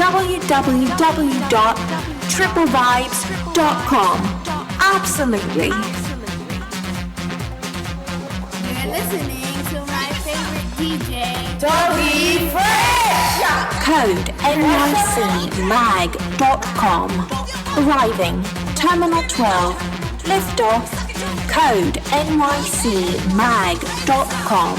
www.triplevibes.com. Absolutely. You're listening to my favorite DJ, Dougie Fresh! Code nycmag.com. Arriving, Terminal 12, liftoff, code nycmag.com.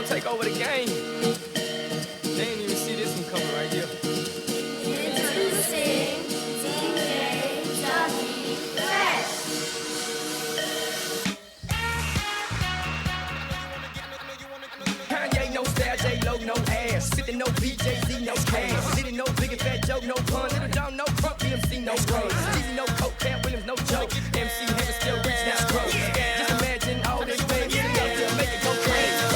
Take over the game. They ain't even see this one coming right here. Introducing DJ Dougie Fresh. Kanye, no style, J-Lo, no ass. 50, no BJZ, no cash. Diddy, no big and fat joke, no pun. Little John, no crunk, BMC, no run. Stevie, no coke, Cat Williams, no joke. MC Hammer still rich, now broke. Just imagine all this baby enough to make it go crazy.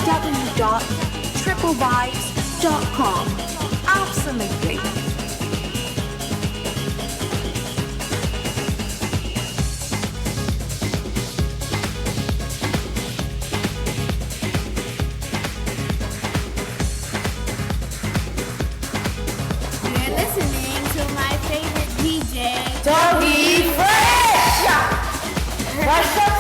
www.TriplevibesRadio.com. Absolutely. You're listening to my favorite DJ, Dougie Fresh! Yeah. What's up?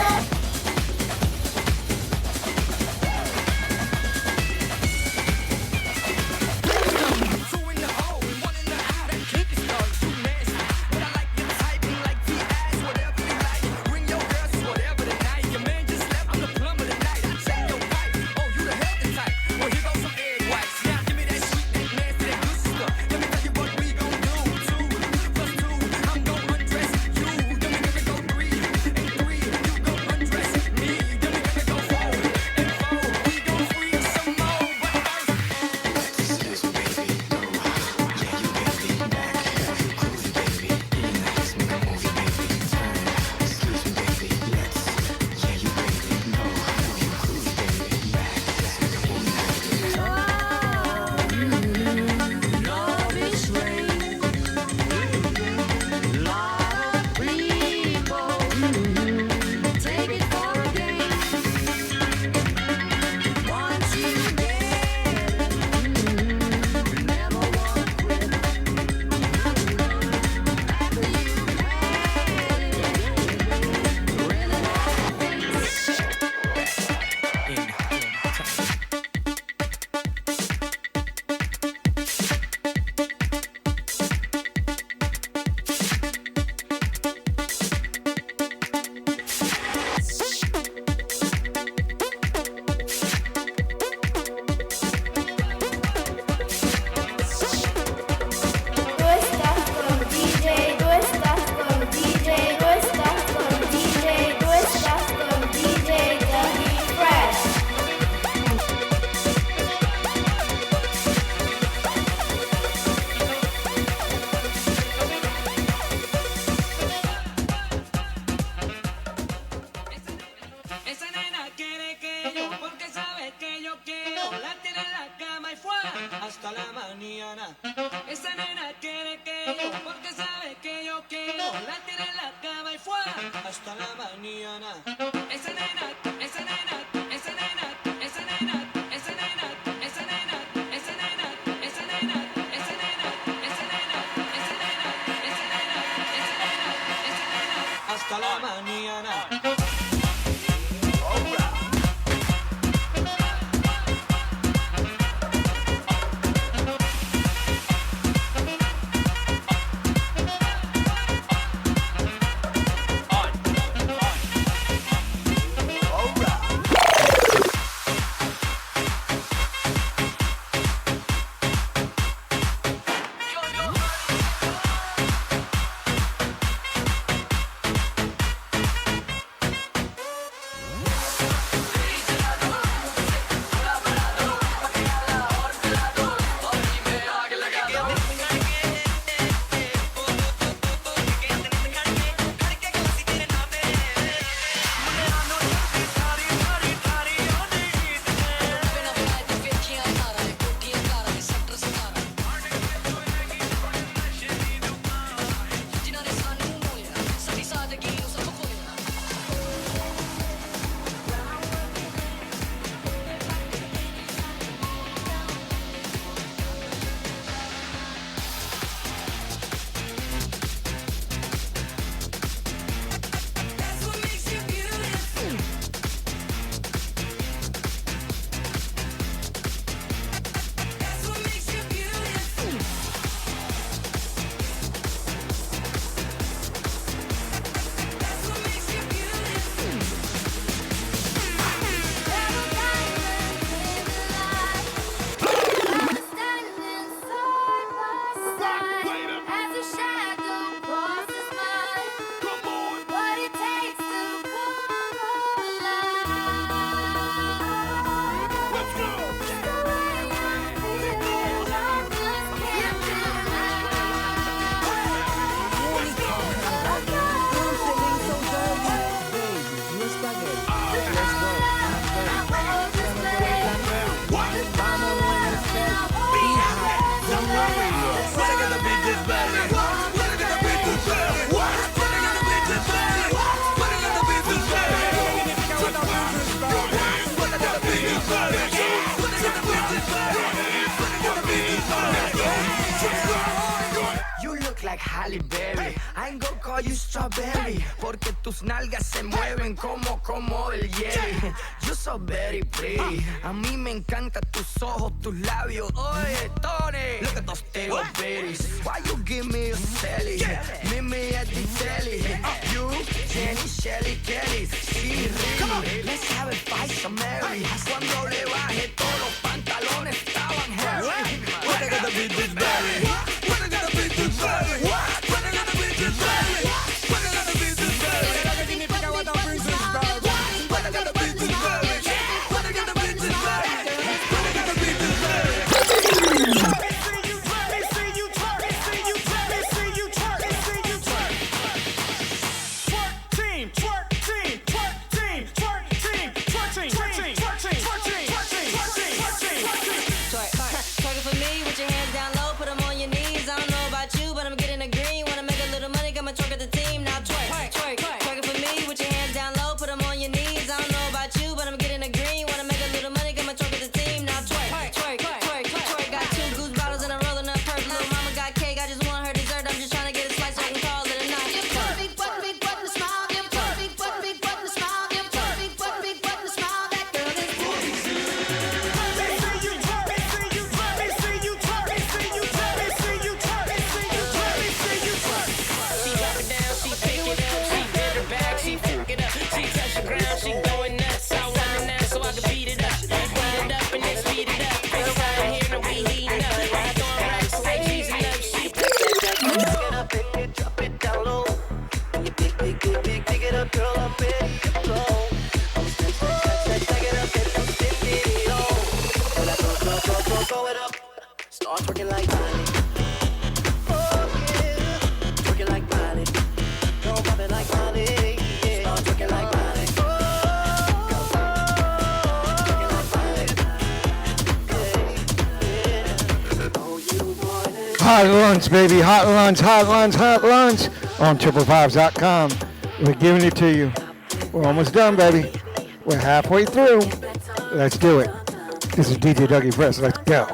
Two in the hole and one in the eye. That kid is done too nasty. But I like your type and like the ass, whatever you like. Bring your girls, it's whatever tonight. Your man just left, I'm the plumber tonight. I check your pipe. Oh, you the healthy type. Well, here goes some egg whites. Now give me that sweet, that nasty, that good stuff. Let me tell you what we gon' do. 2 + 2, I'm gon' undress you. Then we gonna go 3 and 3. You gon' undress me. Then we gonna go 4 and 4. We gon' freak some more. But first, do stuff from DJ, do stuff from DJ, do stuff from DJ, do stuff from DJ, Dougie Fresh. Esa nena quiere que yo, porque sabe que yo quiero. La tiene en la cama y fue hasta la mañana. Esa nena quiere que yo, porque sabe que yo quiero. La tiene en la cama y fue hasta la mañana. Esa nena, esa nena, esa nena, esa nena, esa nena, esa nena, esa nena, esa nena, esa nena, esa nena, esa nena, esa nena, esa nena, esa nena, hasta la mañana. Halle Berry. I ain't gonna call you strawberry, porque tus nalgas se mueven como el Jerry. You're so very pretty. A mí me encantan tus ojos, tus labios. Oye, Tony, look at those tail berries. Why you give me a celly? Meet me at the telly. You, Jenny, Shelly, Kelly. Sí, really. Let's have a fight, some Mary. Cuando le bajé todos los pantalones estaban hairy. What I gotta beat this berry? What I gotta beat this berry? What I gotta beat this berry? What I gotta beat this berry? What I significa what I beat this berry? What I gotta beat this berry? What I gotta beat this berry? What I gotta beat this berry? Hot lunch, baby. Hot lunch, hot lunch, hot lunch on TriplevibesRadio.com. We're giving it to you. We're almost done, baby. We're halfway through. Let's do it. This is DJ Dougie Press. Let's go.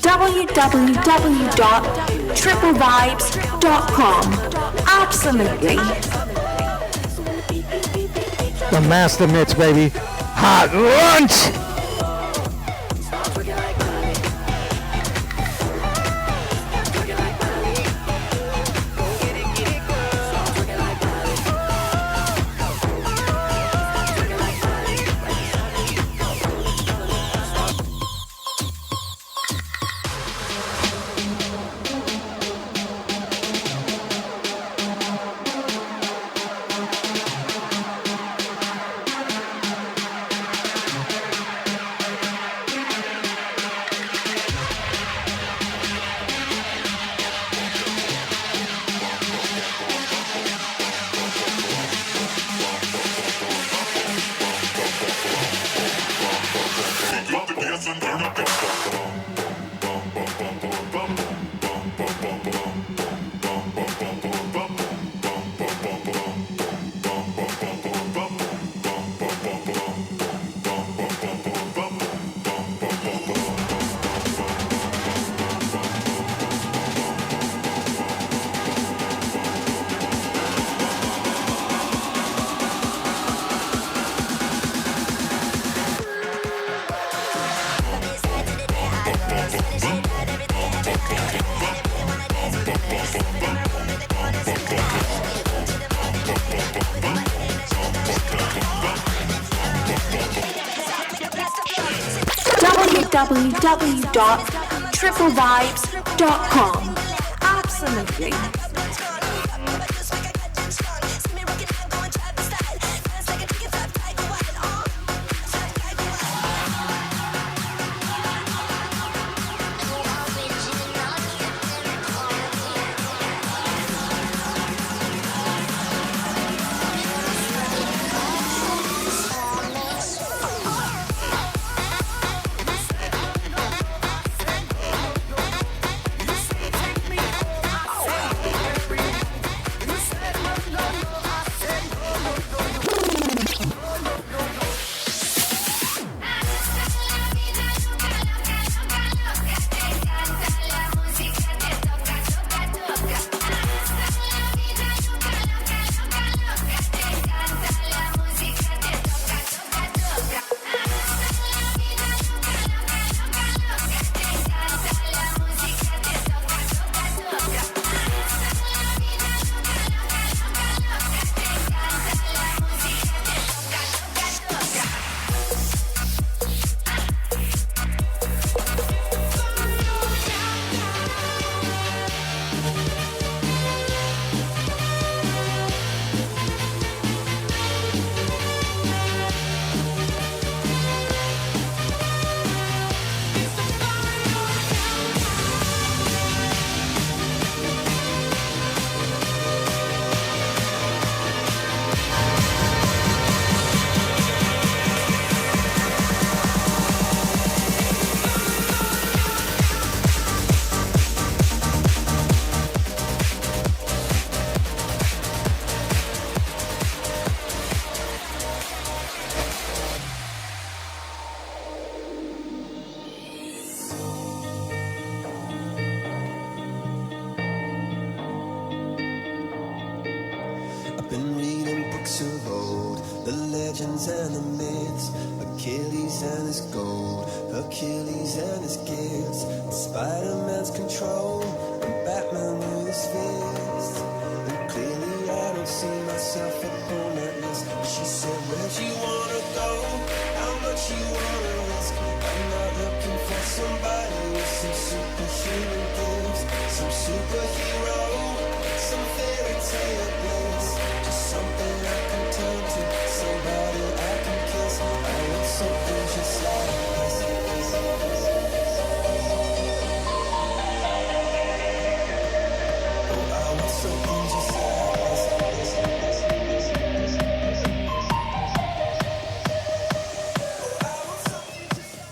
www.triplevibes.com. Absolutely. The master mix, baby. Hot lunch. www.triplevibes.com. Absolutely. books of old, the legends and the myths, Achilles and his gold, Achilles and his gifts, Spider-Man's control, and Batman with his fists. And clearly I don't see myself upon that list. She said, where'd you wanna go? How much you wanna risk? I'm not looking for somebody with some superhuman gifts, some superhero, some fairy tale bliss, just something I can turn to, somebody I can kiss. I want something just like this. Oh, I want something just like this. Oh, I want something just like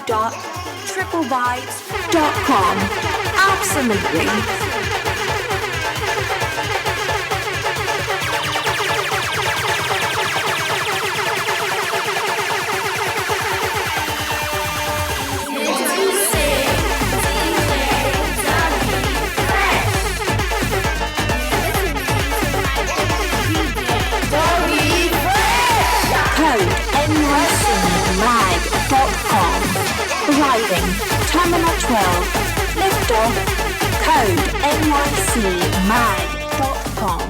www.triplevibes.com. Absolutely. Code nycmag.com. Arriving Terminal 12. Liftoff. Code nycmag.com.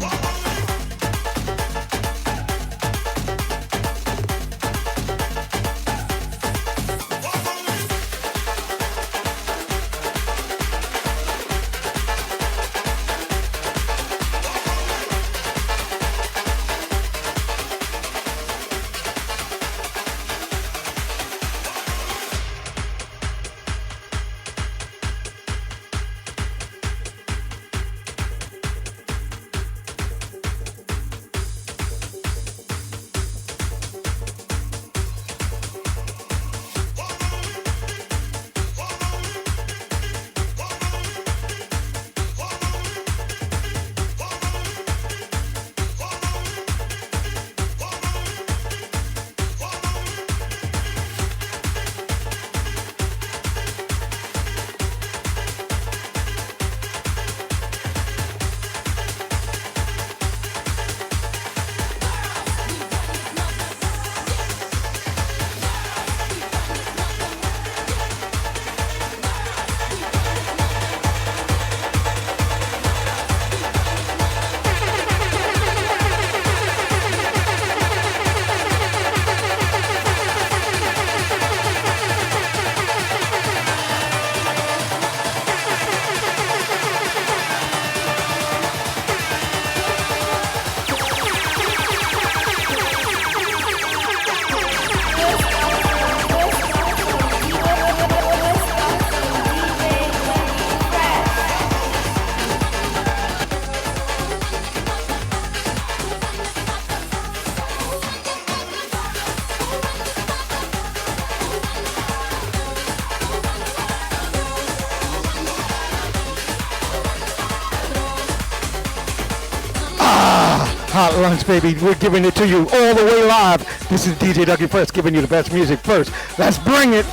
Hot lunch, baby. We're giving it to you all the way live. This is DJ Dougie First, giving you the best music first. Let's bring it.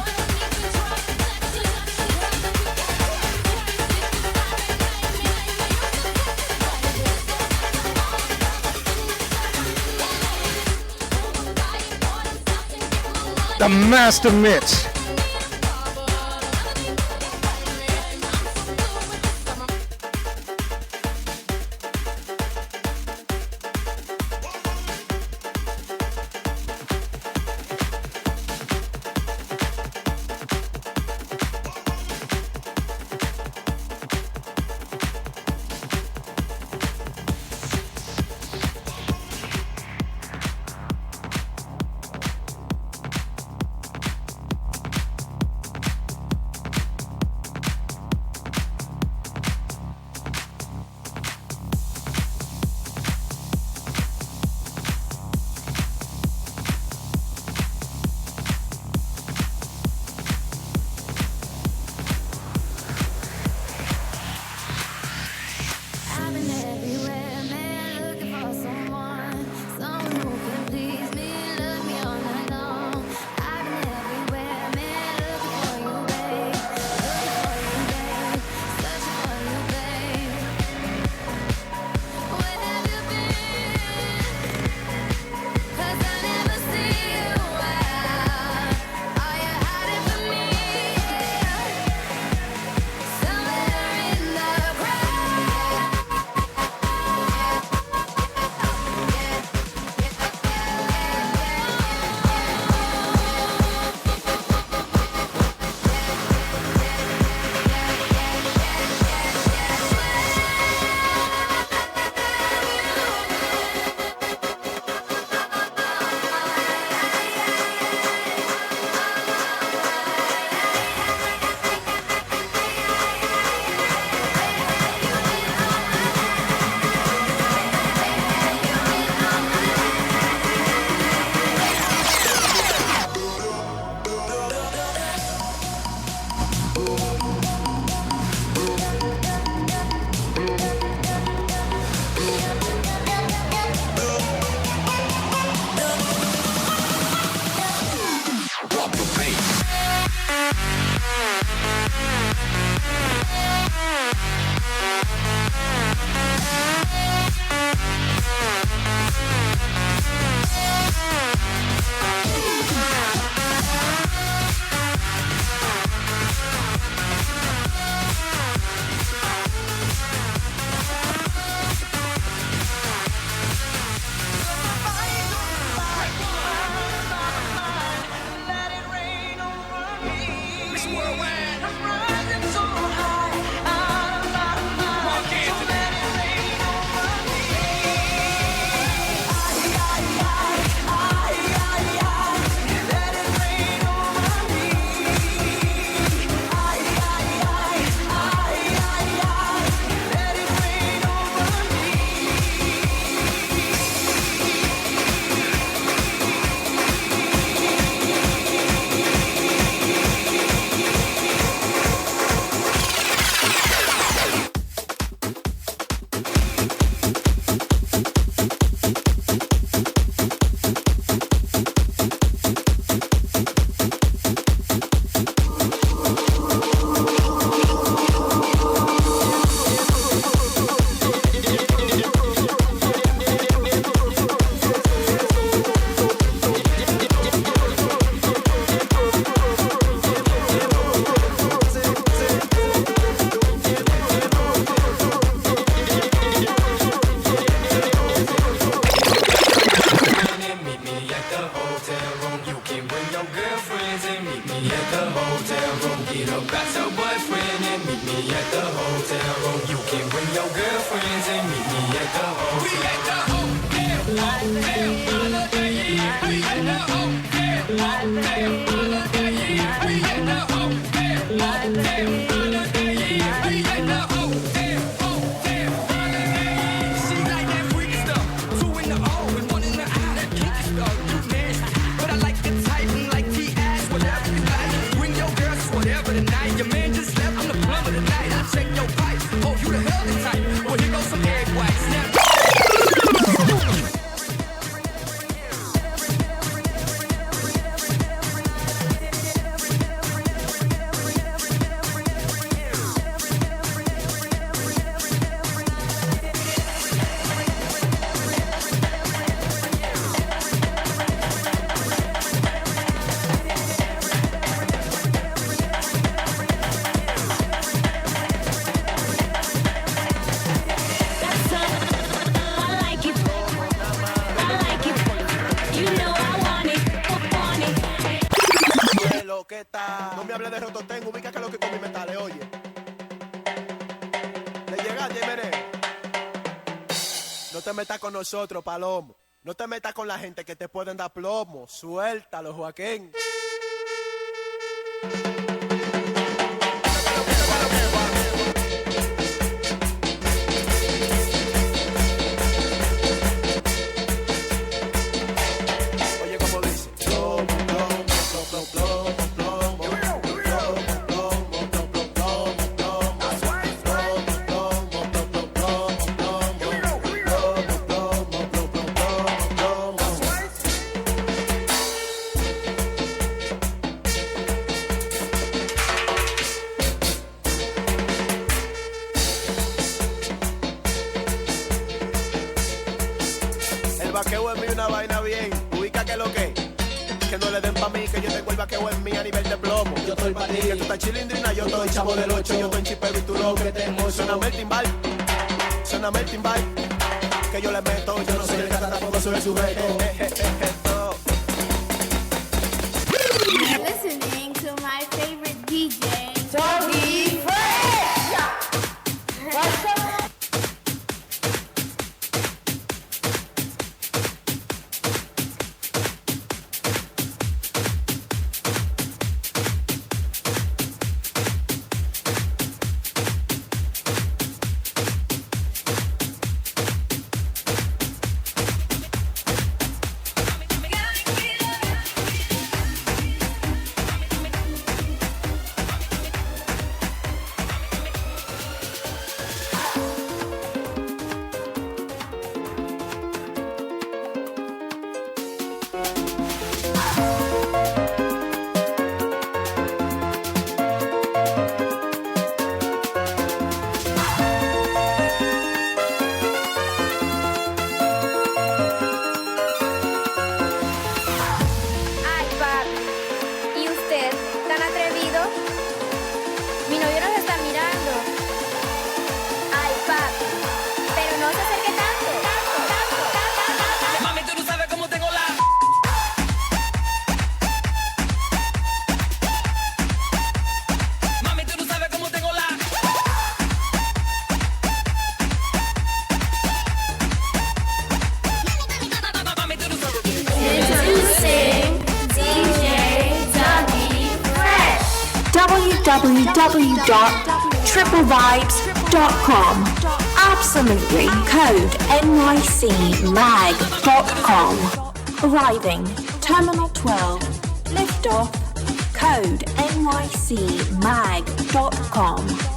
The Master Mix. No me hables de rototén, ubica que lo que con mi metales, oye. Le llegaste, Mene. No te metas con nosotros, Palomo. No te metas con la gente que te pueden dar plomo. Suéltalo, Joaquín. Oye, como dice. Plomo, plomo, plomo, plomo, plomo, plomo. El vaqueo en mí una vaina bien. Ubica que lo que no le den pa' mí, que yo tengo el vaqueo en mí a nivel de plomo. Yo estoy pa' ti, que tú estás chilindrina, yo estoy chavo del 8, yo estoy en chipero y tú lo que tengo. Suéname el timbal, que yo le meto, yo no soy el gata, tampoco soy el sujeto. Listening to my favorite DJ, Dougie. What's up? Dame www.triplevibes.com. Absolutely. Code nycmag.com. Arriving. Terminal 12. Liftoff. Code nycmag.com.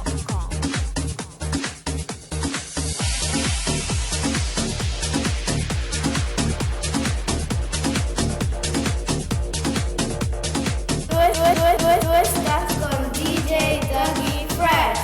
Tú estás con DJ Dougie Fresh.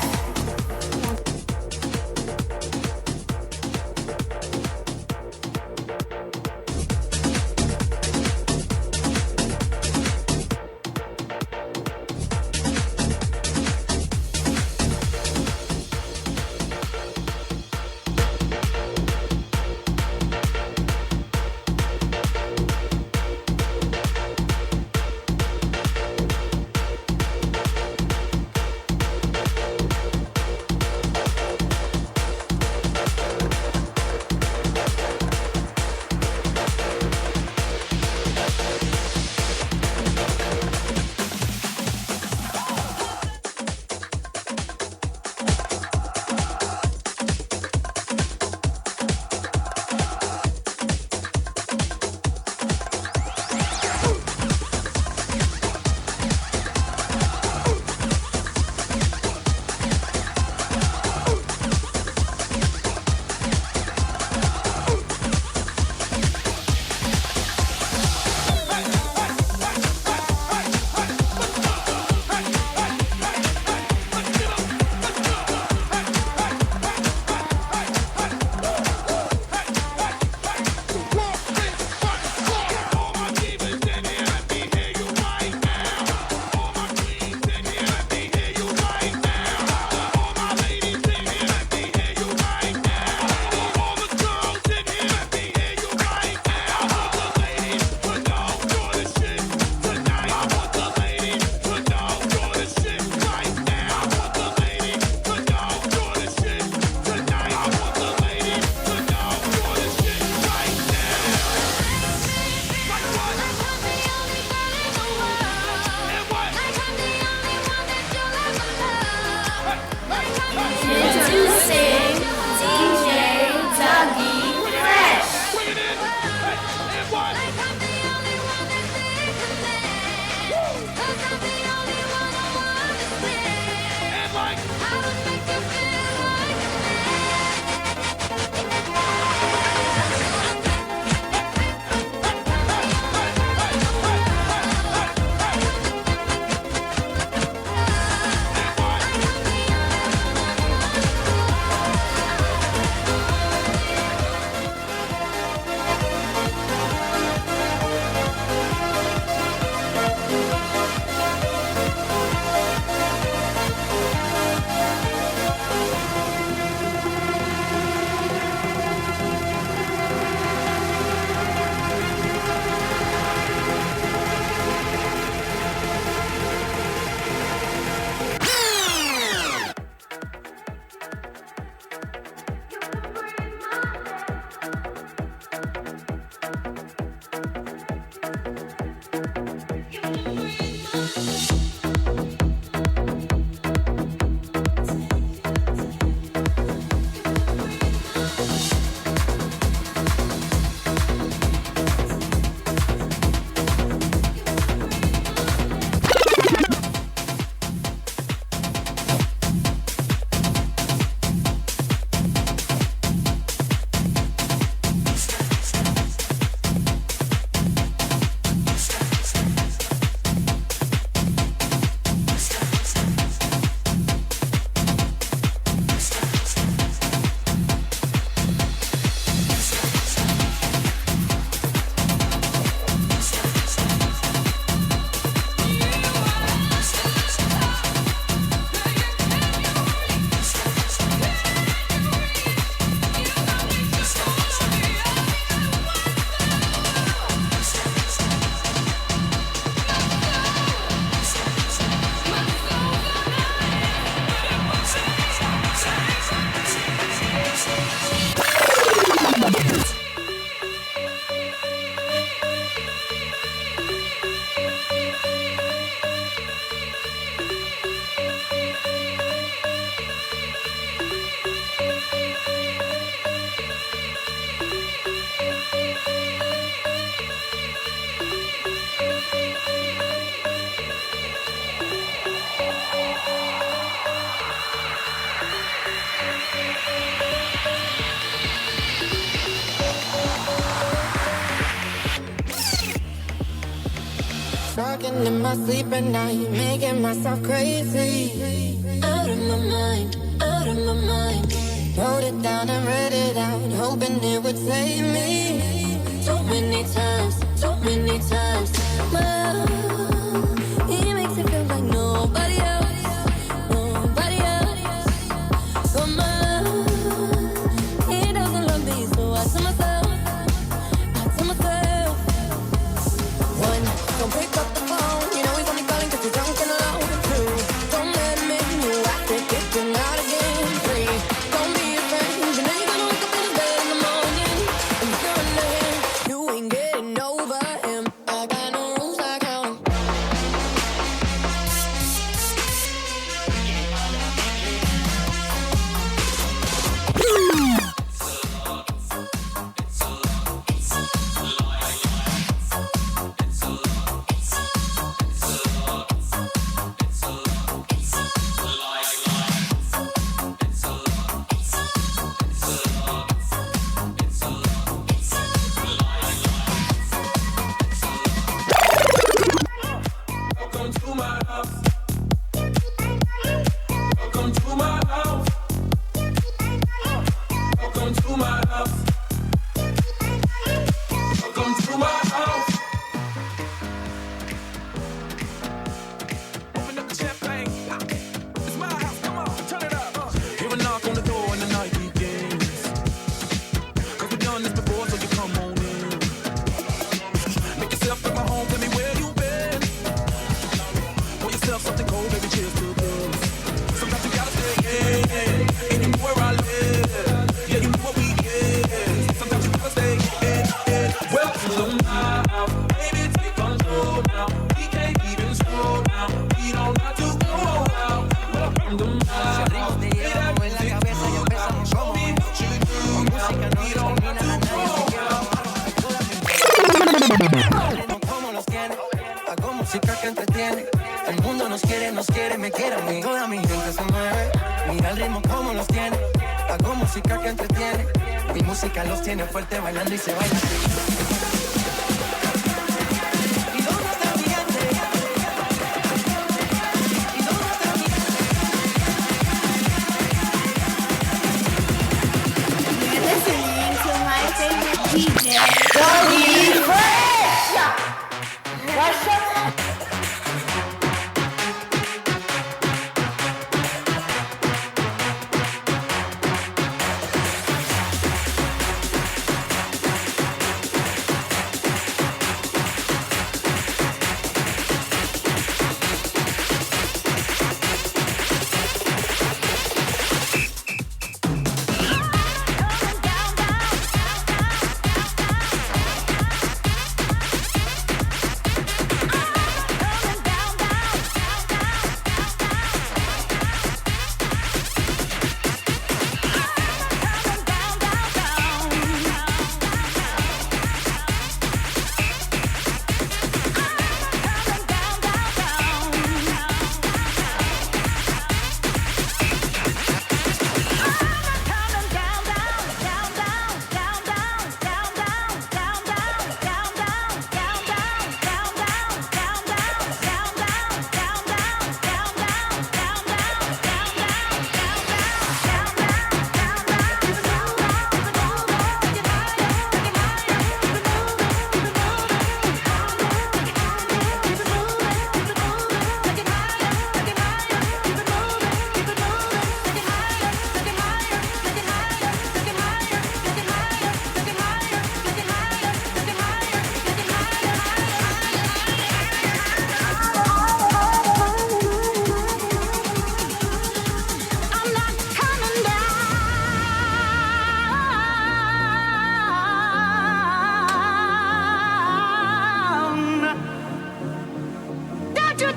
talking in my sleep at night, making myself crazy. Out of my mind, out of my mind. Wrote it down and read it out, hoping it would save me. So many times, so many times. My love, he makes it feel like nobody else, nobody else. But my love, he doesn't love me, so I tell myself, one, don't pick up the phone, you know he's only calling 'cause he's drunk and alone. Two, don't let him in, you have to kick him out again. Three, don't be a friend, you know you're gonna wake up in his bed in the morning. And if you're under him, you ain't getting over him. I got no rules, I count 'em. Welcome to my house. Welcome to my house. Welcome to my house. Welcome to my house. Open up the champagne. It's my house. Come on, turn it up. Hear a knock on the door and the night begins. 'Cause we've done this before, so you come on in. Make yourself at my home. Tell me where you been. Pour yourself something cold, baby. Cheers to this. Sometimes you gotta stay in. And you know where I live. Yeah, you know what we is. Sometimes you gotta stay in. Welcome to my house. Baby, take control now. We can't even slow down. We don't have to go out. Welcome to my house. Hey, that music cool. Show me what you do now. We don't have to go out. Como nos tiene, hago música que entretiene. El mundo nos quiere, me quiere a mí. Toda mi gente se mueve, mira el ritmo como nos tiene. Hago música que entretiene. Mi música los tiene fuerte bailando y se baila así. ¿Y dónde está mi gente? ¿Y dónde está mi You're listening to my favorite DJ, Dougie Fresh! What's up?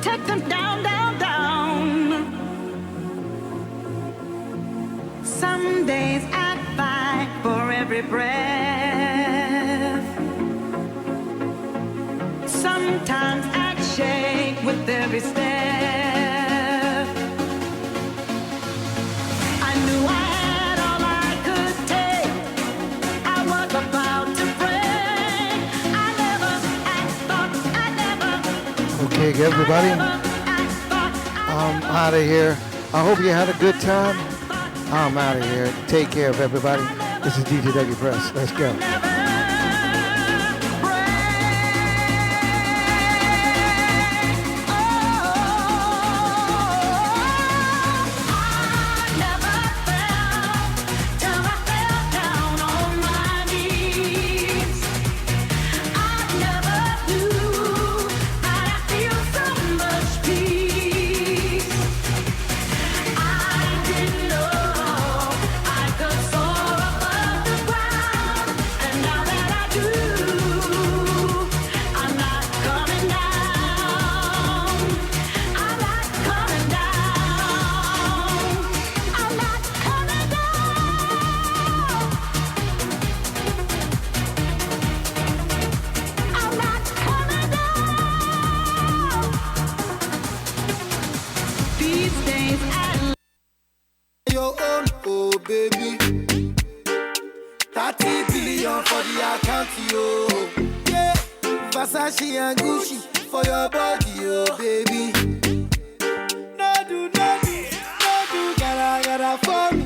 take them down, down, down. Some days I fight for every breath. Sometimes I shake with every step. I knew I had all I could take. I was about to break. I never, I thought I never. Okay, everybody. I'm out of here. I hope you had a good time. I'm out of here. Take care of everybody. This is DJ Dougie Press. Let's go. Versace and Gucci for your body, oh baby. No do, gotta for me.